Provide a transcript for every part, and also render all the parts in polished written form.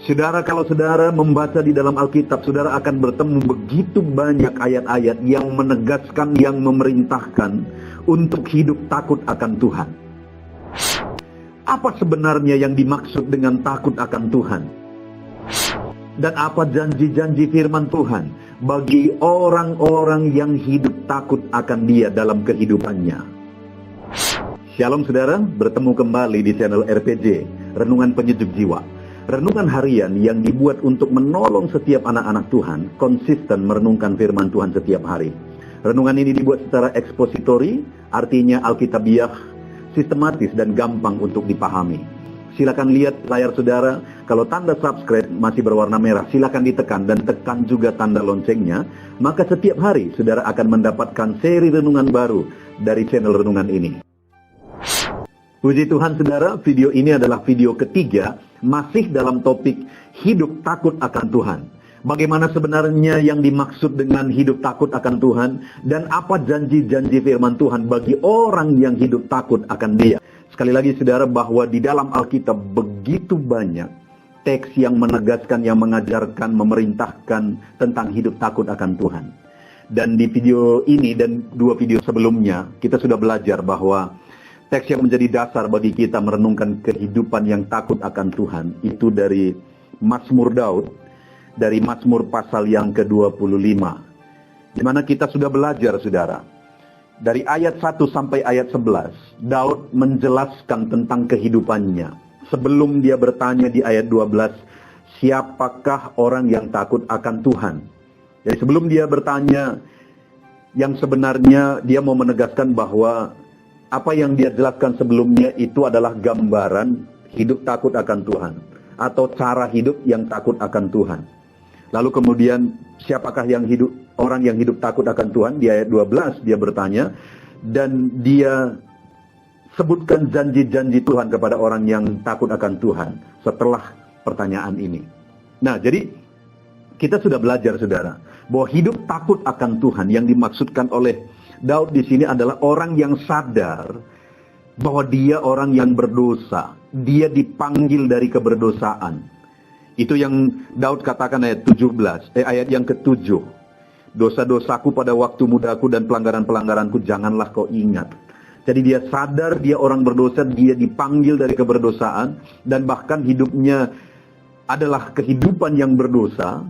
Saudara, kalau saudara membaca di dalam Alkitab, saudara akan bertemu begitu banyak ayat-ayat yang menegaskan, yang memerintahkan untuk hidup takut akan Tuhan. Apa sebenarnya yang dimaksud dengan takut akan Tuhan? Dan apa janji-janji firman Tuhan bagi orang-orang yang hidup takut akan Dia dalam kehidupannya? Shalom saudara, bertemu kembali di channel RPG, Renungan Penyejuk Jiwa. Renungan harian yang dibuat untuk menolong setiap anak-anak Tuhan konsisten merenungkan firman Tuhan setiap hari. Renungan ini dibuat secara ekspositori, artinya alkitabiah, sistematis dan gampang untuk dipahami. Silakan lihat layar saudara, kalau tanda subscribe masih berwarna merah, silakan ditekan dan tekan juga tanda loncengnya, maka setiap hari saudara akan mendapatkan seri renungan baru dari channel renungan ini. Puji Tuhan saudara, video ini adalah video ketiga masih dalam topik hidup takut akan Tuhan. Bagaimana sebenarnya yang dimaksud dengan hidup takut akan Tuhan dan apa janji-janji firman Tuhan bagi orang yang hidup takut akan Dia. Sekali lagi saudara, bahwa di dalam Alkitab begitu banyak teks yang menegaskan, yang mengajarkan, memerintahkan tentang hidup takut akan Tuhan. Dan di video ini dan dua video sebelumnya kita sudah belajar bahwa teks yang menjadi dasar bagi kita merenungkan kehidupan yang takut akan Tuhan itu dari Mazmur Daud, dari Mazmur pasal yang ke-25. Di mana kita sudah belajar saudara, dari ayat 1 sampai ayat 11, Daud menjelaskan tentang kehidupannya. Sebelum dia bertanya di ayat 12, siapakah orang yang takut akan Tuhan? Jadi sebelum dia bertanya, yang sebenarnya dia mau menegaskan bahwa apa yang dia jelaskan sebelumnya itu adalah gambaran hidup takut akan Tuhan, atau cara hidup yang takut akan Tuhan. Lalu kemudian siapakah yang hidup, orang yang hidup takut akan Tuhan? Di ayat 12 dia bertanya, dan dia sebutkan janji-janji Tuhan kepada orang yang takut akan Tuhan setelah pertanyaan ini. Nah, jadi kita sudah belajar saudara, bahwa hidup takut akan Tuhan yang dimaksudkan oleh Daud di sini adalah orang yang sadar bahwa dia orang yang berdosa. Dia dipanggil dari keberdosaan. Itu yang Daud katakan ayat ayat yang ke-7. Dosa-dosaku pada waktu mudaku dan pelanggaran-pelanggaranku janganlah kau ingat. Jadi dia sadar dia orang berdosa, dia dipanggil dari keberdosaan, dan bahkan hidupnya adalah kehidupan yang berdosa.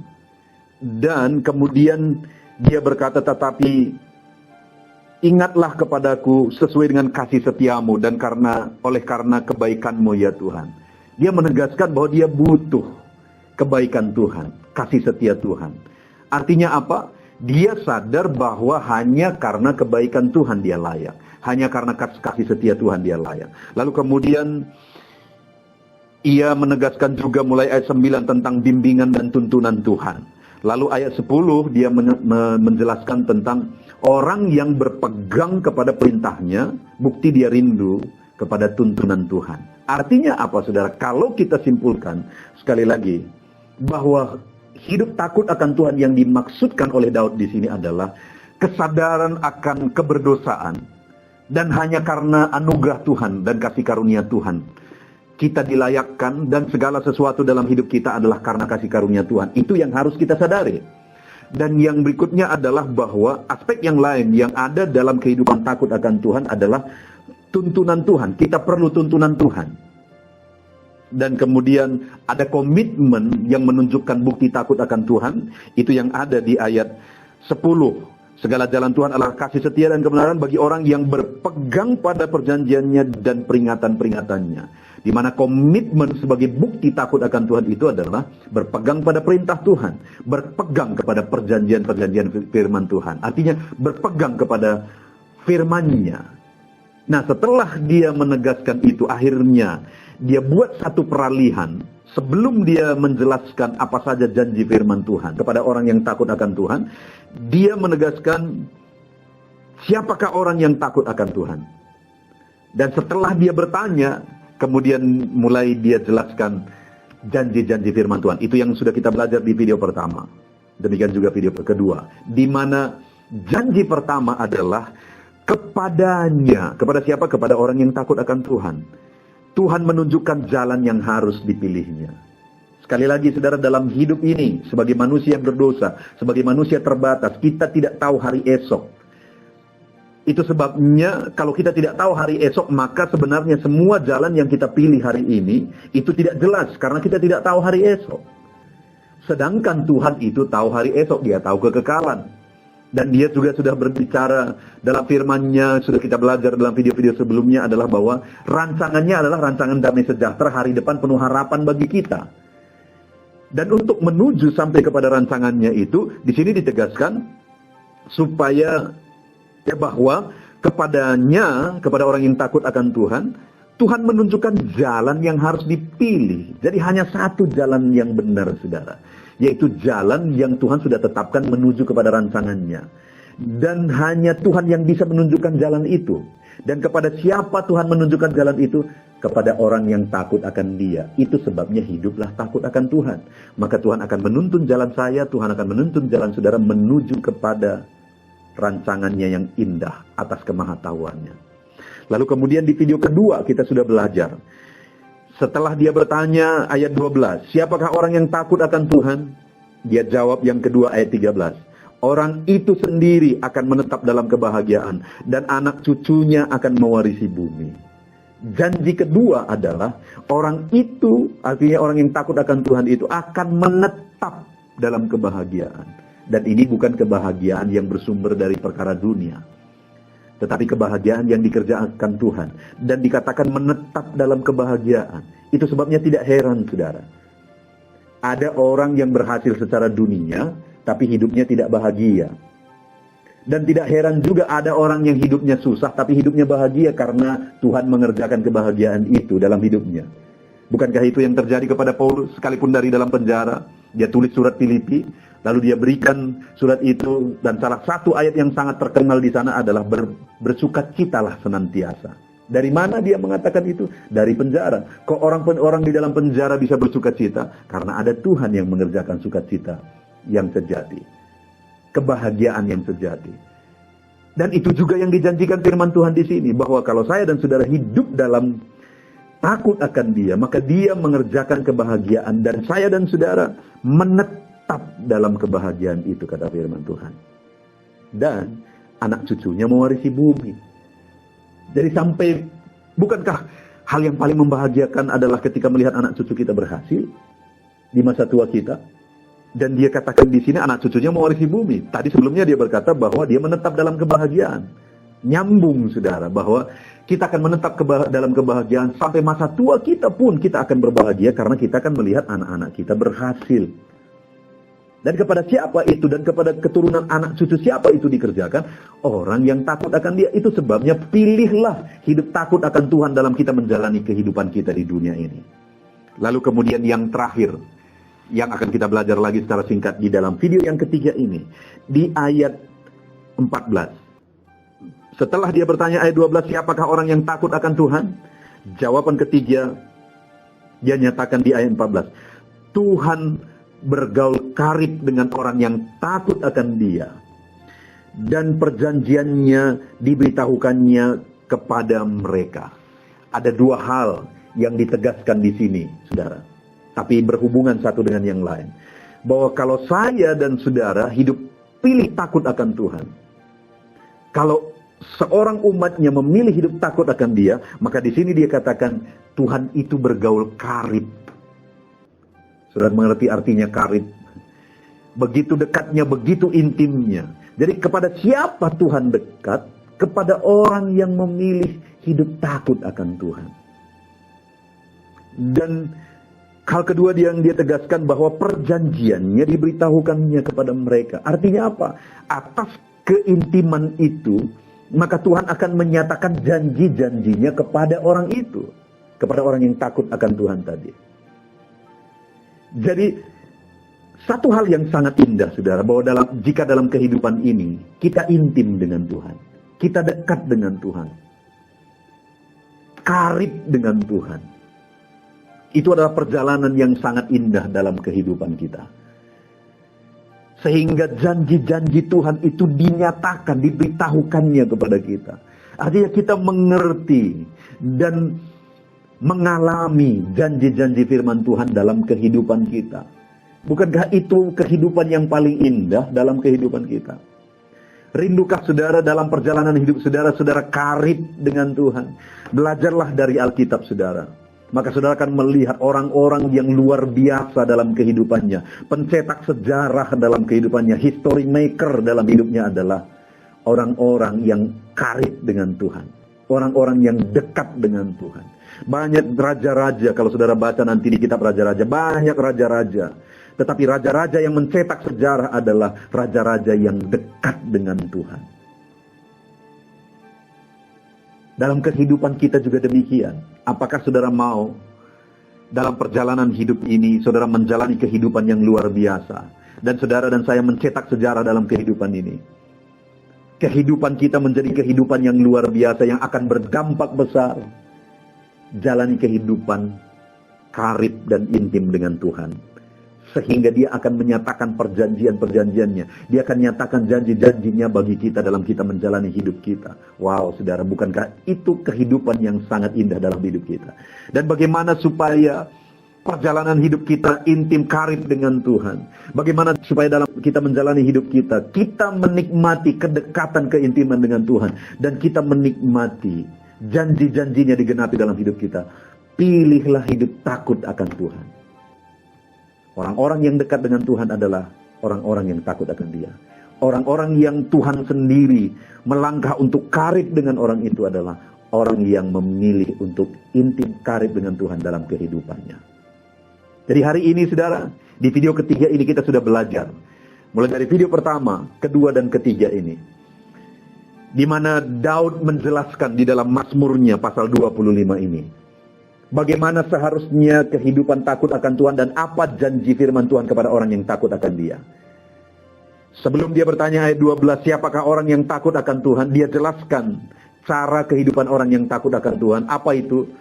Dan kemudian dia berkata, tetapi ingatlah kepadaku sesuai dengan kasih setiamu dan oleh karena kebaikanmu ya Tuhan. Dia menegaskan bahwa dia butuh kebaikan Tuhan, kasih setia Tuhan. Artinya apa? Dia sadar bahwa hanya karena kebaikan Tuhan dia layak. Hanya karena kasih setia Tuhan dia layak. Lalu kemudian ia menegaskan juga mulai ayat 9 tentang bimbingan dan tuntunan Tuhan. Lalu ayat 10 dia menjelaskan tentang orang yang berpegang kepada perintahnya, bukti dia rindu kepada tuntunan Tuhan. Artinya apa saudara? Kalau kita simpulkan sekali lagi, bahwa hidup takut akan Tuhan yang dimaksudkan oleh Daud di sini adalah kesadaran akan keberdosaan, dan hanya karena anugerah Tuhan dan kasih karunia Tuhan kita dilayakkan, dan segala sesuatu dalam hidup kita adalah karena kasih karunia Tuhan. Itu yang harus kita sadari. Dan yang berikutnya adalah bahwa aspek yang lain yang ada dalam kehidupan takut akan Tuhan adalah tuntunan Tuhan. Kita perlu tuntunan Tuhan. Dan kemudian ada komitmen yang menunjukkan bukti takut akan Tuhan. Itu yang ada di ayat 10. Segala jalan Tuhan adalah kasih setia dan kebenaran bagi orang yang berpegang pada perjanjiannya dan peringatan-peringatannya. Di mana komitmen sebagai bukti takut akan Tuhan itu adalah berpegang pada perintah Tuhan, berpegang kepada perjanjian-perjanjian firman Tuhan. Artinya berpegang kepada firman-Nya. Nah, setelah dia menegaskan itu, akhirnya dia buat satu peralihan. Sebelum dia menjelaskan apa saja janji firman Tuhan kepada orang yang takut akan Tuhan, dia menegaskan siapakah orang yang takut akan Tuhan. Dan setelah dia bertanya, kemudian mulai dia jelaskan janji-janji firman Tuhan. Itu yang sudah kita belajar di video pertama. Demikian juga video kedua. Di mana janji pertama adalah kepadanya. Kepada siapa? Kepada orang yang takut akan Tuhan. Tuhan menunjukkan jalan yang harus dipilihnya. Sekali lagi saudara, dalam hidup ini, sebagai manusia yang berdosa, sebagai manusia terbatas, kita tidak tahu hari esok. Itu sebabnya kalau kita tidak tahu hari esok, maka sebenarnya semua jalan yang kita pilih hari ini, itu tidak jelas, karena kita tidak tahu hari esok. Sedangkan Tuhan itu tahu hari esok, Dia tahu kekekalan. Dan Dia juga sudah berbicara dalam firman-Nya, sudah kita belajar dalam video-video sebelumnya adalah bahwa rancangannya adalah rancangan damai sejahtera, hari depan penuh harapan bagi kita. Dan untuk menuju sampai kepada rancangannya itu, di sini ditegaskan supaya bahwa kepadanya, kepada orang yang takut akan Tuhan, Tuhan menunjukkan jalan yang harus dipilih. Jadi hanya satu jalan yang benar, saudara. Yaitu jalan yang Tuhan sudah tetapkan menuju kepada rancangannya. Dan hanya Tuhan yang bisa menunjukkan jalan itu. Dan kepada siapa Tuhan menunjukkan jalan itu? Kepada orang yang takut akan Dia. Itu sebabnya hiduplah takut akan Tuhan. Maka Tuhan akan menuntun jalan saya, Tuhan akan menuntun jalan saudara menuju kepada rancangannya yang indah atas kemahatauannya. Lalu kemudian di video kedua kita sudah belajar. Setelah dia bertanya ayat 12, siapakah orang yang takut akan Tuhan? Dia jawab yang kedua ayat 13. Orang itu sendiri akan menetap dalam kebahagiaan dan anak cucunya akan mewarisi bumi. Janji kedua adalah orang itu, artinya orang yang takut akan Tuhan itu akan menetap dalam kebahagiaan. Dan ini bukan kebahagiaan yang bersumber dari perkara dunia, tetapi kebahagiaan yang dikerjakan Tuhan. Dan dikatakan menetap dalam kebahagiaan. Itu sebabnya tidak heran, saudara. Ada orang yang berhasil secara dunia, tapi hidupnya tidak bahagia. Dan tidak heran juga ada orang yang hidupnya susah, tapi hidupnya bahagia karena Tuhan mengerjakan kebahagiaan itu dalam hidupnya. Bukankah itu yang terjadi kepada Paulus, sekalipun dari dalam penjara? Dia tulis surat Filipi, lalu dia berikan surat itu, dan salah satu ayat yang sangat terkenal di sana adalah bersukacitalah senantiasa. Dari mana dia mengatakan itu? Dari penjara. Kok orang di dalam penjara bisa bersukacita? Karena ada Tuhan yang mengerjakan sukacita yang sejati. Kebahagiaan yang sejati. Dan itu juga yang dijanjikan firman Tuhan di sini, bahwa kalau saya dan saudara hidup dalam takut akan Dia, maka Dia mengerjakan kebahagiaan, dan saya dan saudara menetap dalam kebahagiaan itu, kata firman Tuhan. Dan anak cucunya mewarisi bumi. Jadi sampai, bukankah hal yang paling membahagiakan adalah ketika melihat anak cucu kita berhasil di masa tua kita? Dan dia katakan di sini anak cucunya mewarisi bumi. Tadi sebelumnya dia berkata bahwa dia menetap dalam kebahagiaan. Nyambung, saudara, bahwa kita akan menetap dalam kebahagiaan sampai masa tua kita pun kita akan berbahagia karena kita akan melihat anak-anak kita berhasil. Dan kepada siapa itu, dan kepada keturunan anak cucu siapa itu dikerjakan? Orang yang takut akan Dia. Itu sebabnya pilihlah hidup takut akan Tuhan dalam kita menjalani kehidupan kita di dunia ini. Lalu kemudian yang terakhir, yang akan kita belajar lagi secara singkat di dalam video yang ketiga ini, di ayat 14. Setelah dia bertanya ayat 12, siapakah orang yang takut akan Tuhan? Jawaban ketiga, dia nyatakan di ayat 14. Tuhan bergaul karib dengan orang yang takut akan Dia. Dan perjanjiannya diberitahukannya kepada mereka. Ada dua hal yang ditegaskan di sini, saudara. Tapi berhubungan satu dengan yang lain. Bahwa kalau saya dan saudara hidup pilih takut akan Tuhan. Kalau seorang umatnya memilih hidup takut akan Dia, maka di sini dia katakan Tuhan itu bergaul karib. Saudara mengerti artinya karib? Begitu dekatnya, begitu intimnya. Jadi kepada siapa Tuhan dekat? Kepada orang yang memilih hidup takut akan Tuhan. Dan hal kedua yang dia tegaskan bahwa perjanjiannya diberitahukannya kepada mereka. Artinya apa? Atas keintiman itu, maka Tuhan akan menyatakan janji-janjinya kepada orang itu. Kepada orang yang takut akan Tuhan tadi. Jadi satu hal yang sangat indah, saudara, bahwa jika dalam kehidupan ini kita intim dengan Tuhan, kita dekat dengan Tuhan, karib dengan Tuhan, itu adalah perjalanan yang sangat indah dalam kehidupan kita. Sehingga janji-janji Tuhan itu dinyatakan, diberitahukannya kepada kita. Artinya kita mengerti dan mengalami janji-janji firman Tuhan dalam kehidupan kita. Bukankah itu kehidupan yang paling indah dalam kehidupan kita? Rindukah saudara dalam perjalanan hidup saudara, saudara karib dengan Tuhan? Belajarlah dari Alkitab saudara. Maka saudara akan melihat orang-orang yang luar biasa dalam kehidupannya. Pencetak sejarah dalam kehidupannya. History maker dalam hidupnya adalah orang-orang yang karib dengan Tuhan. Orang-orang yang dekat dengan Tuhan. Banyak raja-raja, kalau saudara baca nanti di kitab raja-raja, banyak raja-raja. Tetapi raja-raja yang mencetak sejarah adalah raja-raja yang dekat dengan Tuhan. Dalam kehidupan kita juga demikian. Apakah saudara mau dalam perjalanan hidup ini, saudara menjalani kehidupan yang luar biasa. Dan saudara dan saya mencetak sejarah dalam kehidupan ini. Kehidupan kita menjadi kehidupan yang luar biasa, yang akan berdampak besar. Jalani kehidupan karib dan intim dengan Tuhan. Sehingga dia akan menyatakan perjanjian-perjanjiannya. Dia akan nyatakan janji-janjinya bagi kita dalam kita menjalani hidup kita. Wow, saudara, bukankah itu kehidupan yang sangat indah dalam hidup kita? Dan bagaimana supaya perjalanan hidup kita intim karib dengan Tuhan? Bagaimana supaya dalam kita menjalani hidup kita, kita menikmati kedekatan keintiman dengan Tuhan. Dan kita menikmati janji-janjinya digenapi dalam hidup kita. Pilihlah hidup takut akan Tuhan. Orang-orang yang dekat dengan Tuhan adalah orang-orang yang takut akan Dia. Orang-orang yang Tuhan sendiri melangkah untuk karib dengan orang itu adalah orang yang memilih untuk intim karib dengan Tuhan dalam kehidupannya. Jadi hari ini saudara, di video ketiga ini kita sudah belajar. Mulai dari video pertama, kedua dan ketiga ini. Di mana Daud menjelaskan di dalam Mazmurnya pasal 25 ini. Bagaimana seharusnya kehidupan takut akan Tuhan dan apa janji firman Tuhan kepada orang yang takut akan Dia. Sebelum dia bertanya ayat 12, siapakah orang yang takut akan Tuhan? Dia jelaskan cara kehidupan orang yang takut akan Tuhan. Apa itu?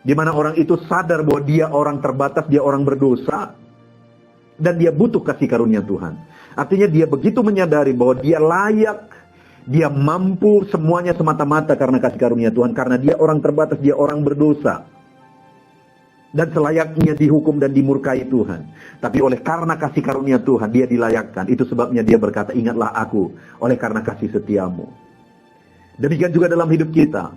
Di mana orang itu sadar bahwa dia orang terbatas, dia orang berdosa. Dan dia butuh kasih karunia Tuhan. Artinya dia begitu menyadari bahwa dia layak, dia mampu semuanya semata-mata karena kasih karunia Tuhan. Karena dia orang terbatas, dia orang berdosa. Dan selayaknya dihukum dan dimurkai Tuhan. Tapi oleh karena kasih karunia Tuhan, dia dilayakkan. Itu sebabnya dia berkata, ingatlah aku oleh karena kasih setiamu. Demikian juga dalam hidup kita.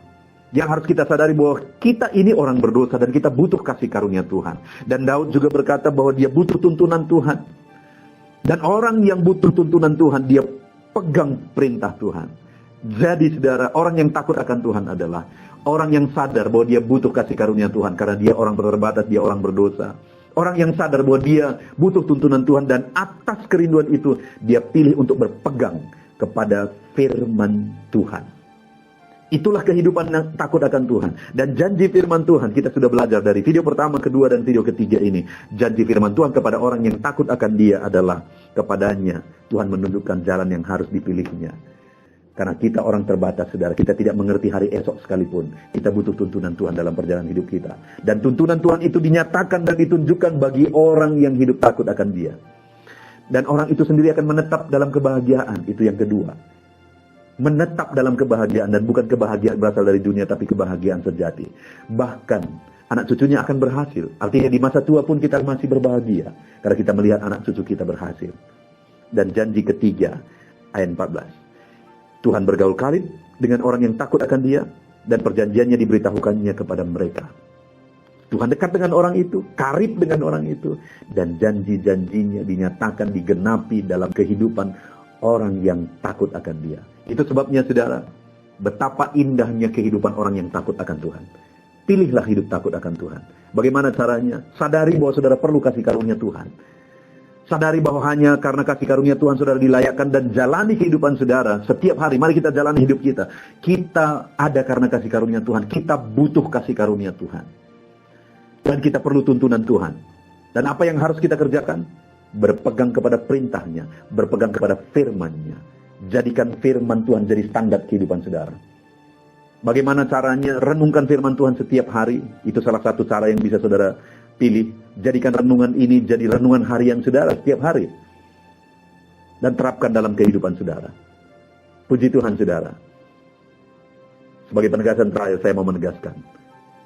Yang harus kita sadari bahwa kita ini orang berdosa dan kita butuh kasih karunia Tuhan. Dan Daud juga berkata bahwa dia butuh tuntunan Tuhan. Dan orang yang butuh tuntunan Tuhan, dia pegang perintah Tuhan. Jadi saudara, orang yang takut akan Tuhan adalah orang yang sadar bahwa dia butuh kasih karunia Tuhan. Karena dia orang terbatas, dia orang berdosa. Orang yang sadar bahwa dia butuh tuntunan Tuhan. Dan atas kerinduan itu, dia pilih untuk berpegang kepada firman Tuhan. Itulah kehidupan yang takut akan Tuhan. Dan janji firman Tuhan, kita sudah belajar dari video pertama, kedua, dan video ketiga ini. Janji firman Tuhan kepada orang yang takut akan Dia adalah kepadanya Tuhan menunjukkan jalan yang harus dipilihnya. Karena kita orang terbatas, saudara. Kita tidak mengerti hari esok sekalipun. Kita butuh tuntunan Tuhan dalam perjalanan hidup kita. Dan tuntunan Tuhan itu dinyatakan dan ditunjukkan bagi orang yang hidup takut akan Dia. Dan orang itu sendiri akan menetap dalam kebahagiaan. Itu yang kedua. Menetap dalam kebahagiaan, dan bukan kebahagiaan berasal dari dunia, tapi kebahagiaan sejati. Bahkan anak cucunya akan berhasil. Artinya di masa tua pun kita masih berbahagia karena kita melihat anak cucu kita berhasil. Dan janji ketiga ayat 14, Tuhan bergaul karib dengan orang yang takut akan Dia, dan perjanjiannya diberitahukannya kepada mereka. Tuhan dekat dengan orang itu, karib dengan orang itu, dan janji-janjinya dinyatakan, digenapi dalam kehidupan orang yang takut akan Dia. Itu sebabnya saudara, betapa indahnya kehidupan orang yang takut akan Tuhan. Pilihlah hidup takut akan Tuhan. Bagaimana caranya? Sadari bahwa saudara perlu kasih karunia Tuhan. Sadari bahwa hanya karena kasih karunia Tuhan saudara dilayakkan, dan jalani kehidupan saudara setiap hari. Mari kita jalani hidup kita. Kita ada karena kasih karunia Tuhan. Kita butuh kasih karunia Tuhan. Dan kita perlu tuntunan Tuhan. Dan apa yang harus kita kerjakan? Berpegang kepada perintahnya, berpegang kepada firman-Nya. Jadikan firman Tuhan jadi standar kehidupan saudara. Bagaimana caranya? Renungkan firman Tuhan setiap hari. Itu salah satu cara yang bisa saudara pilih. Jadikan renungan ini jadi renungan harian saudara setiap hari. Dan terapkan dalam kehidupan saudara. Puji Tuhan saudara. Sebagai penegasan terakhir saya mau menegaskan.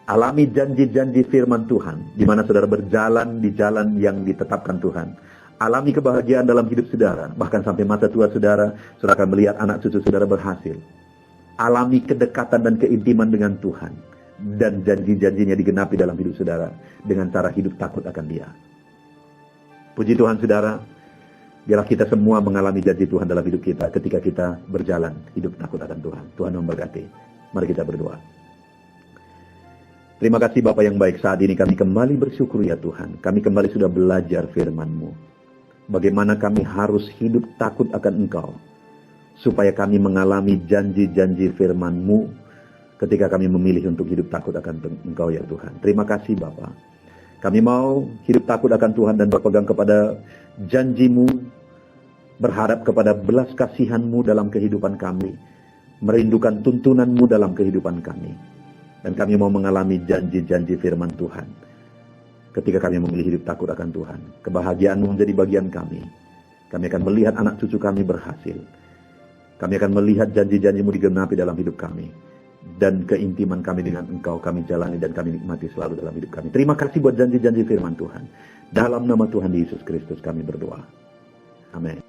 Alami janji-janji firman Tuhan, di mana saudara berjalan di jalan yang ditetapkan Tuhan. Alami kebahagiaan dalam hidup saudara, bahkan sampai masa tua saudara akan melihat anak cucu saudara berhasil. Alami kedekatan dan keintiman dengan Tuhan, dan janji-janjinya digenapi dalam hidup saudara, dengan cara hidup takut akan Dia. Puji Tuhan saudara, biarlah kita semua mengalami janji Tuhan dalam hidup kita, ketika kita berjalan hidup takut akan Tuhan. Tuhan memberkati. Mari kita berdoa. Terima kasih Bapa yang baik, saat ini kami kembali bersyukur ya Tuhan. Kami kembali sudah belajar firman-Mu. Bagaimana kami harus hidup takut akan Engkau, supaya kami mengalami janji-janji firman-Mu ketika kami memilih untuk hidup takut akan Engkau ya Tuhan. Terima kasih Bapa. Kami mau hidup takut akan Tuhan dan berpegang kepada janji-Mu, berharap kepada belas kasihan-Mu dalam kehidupan kami, merindukan tuntunan-Mu dalam kehidupan kami. Dan kami mau mengalami janji-janji firman Tuhan. Ketika kami memilih hidup takut akan Tuhan, kebahagiaan-Mu menjadi bagian kami. Kami akan melihat anak cucu kami berhasil. Kami akan melihat janji-janji-Mu digenapi dalam hidup kami. Dan keintiman kami dengan Engkau kami jalani dan kami nikmati selalu dalam hidup kami. Terima kasih buat janji-janji firman Tuhan. Dalam nama Tuhan Yesus Kristus kami berdoa. Amin.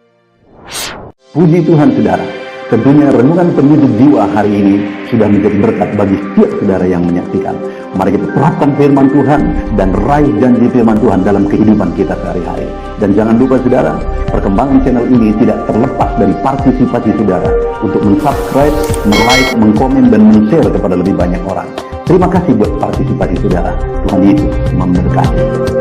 Puji Tuhan saudara. Tentunya renungan penyujuk jiwa hari ini sudah menjadi berkat bagi setiap saudara yang menyaksikan. Mari kita terapkan firman Tuhan dan raih janji firman Tuhan dalam kehidupan kita sehari-hari. Dan jangan lupa saudara, perkembangan channel ini tidak terlepas dari partisipasi saudara untuk mensubscribe, like, mengkomen, dan men-share kepada lebih banyak orang. Terima kasih buat partisipasi saudara. Tuhan Yesus memberkati.